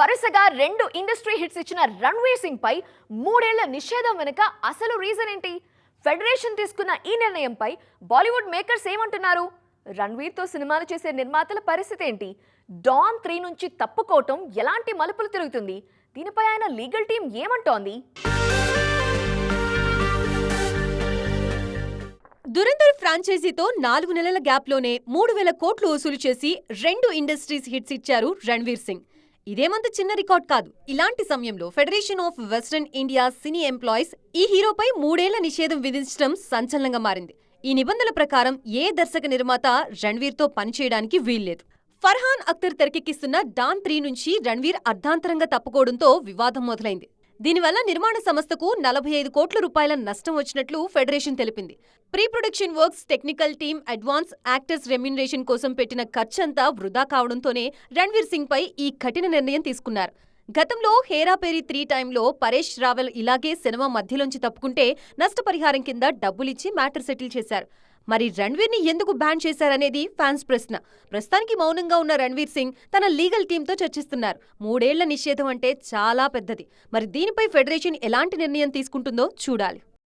వరుసగా 2 industry hits ఇచ్చిన రణ్వీర్ సింగ్ పై 3 ఏళ్ల నిషేధం వెనుక అసలు రీజన్ ఏంటి? ఫెడరేషన్ తీసుకున్న ఈ నిర్ణయంపై బాలీవుడ్ మేకర్స్ ఏమంటున్నారు? రణ్వీర్ తో సినిమాలు చేసే నిర్మాతల పరిస్థితి ఏంటి? డాన్ 3 నుంచి తప్పుకోవటం ఎలాంటి మలుపులు తిరుగుతుంది? దీనిపై ఆయన లీగల్ టీం ఏమంటోంది? దురంధర్ ఫ్రాంచైజీతో 4 నెలల గ్యాప్లోనే 3,000 కోట్లు వసూలు చేసి 2 ఇండస్ట్రీస్ హిట్స్ ఇచ్చారు రణ్వీర్ సింగ్. ఇదేమంత చిన్న రికార్డ్ కాదు. ఇలాంటి సమయంలో federation of western India cine employees ఈ హీరోపై 3 ఏళ్ల నిషేధం విధించడం సంచలనంగా మారింది. ఈ నిబంధనల ప్రకారం ఏ దర్శక నిర్మాత రణ్వీర్తో పనిచేయడానికి వీల్లేదు. ఫర్హాన్ అఖ్తర్ తెరకెక్కిస్తున్న డాన్ 3 నుంచి రణ్వీర్ అర్ధాంతరంగా తప్పుకోవడంతో వివాదం మొదలైంది. దీనివల్ల నిర్మాణ సంస్థకు 45 కోట్ల రూపాయల నష్టం వచ్చినట్లు ఫెడరేషన్ తెలిపింది. Pre production works, technical team, advance, actors remuneration కోసం పెట్టిన ఖర్చంతా వృధా కావడంతోనే రణ్వీర్ సింగ్ పై ఈ కఠిన నిర్ణయం తీసుకున్నారు. గతంలో హేరాపేరి 3 టైంలో పరేష్ రావల్ ఇలాగే సినిమా మధ్యలోంచి తప్పుకుంటే నష్టపరిహారం కింద డబ్బులిచ్చి మ్యాటర్ సెటిల్ చేశారు. మరి రణ్వీర్ ని ఎందుకు బ్యాన్ చేశారనేది ఫ్యాన్స్ ప్రశ్న. ప్రస్తుతానికి మౌనంగా ఉన్న రణ్వీర్ సింగ్ తన లీగల్ టీంతో చర్చిస్తున్నారు. 3 ఏళ్ల నిషేధం అంటే చాలా పెద్దది. మరి దీనిపై ఫెడరేషన్ ఎలాంటి నిర్ణయం తీసుకుంటుందో చూడాలి.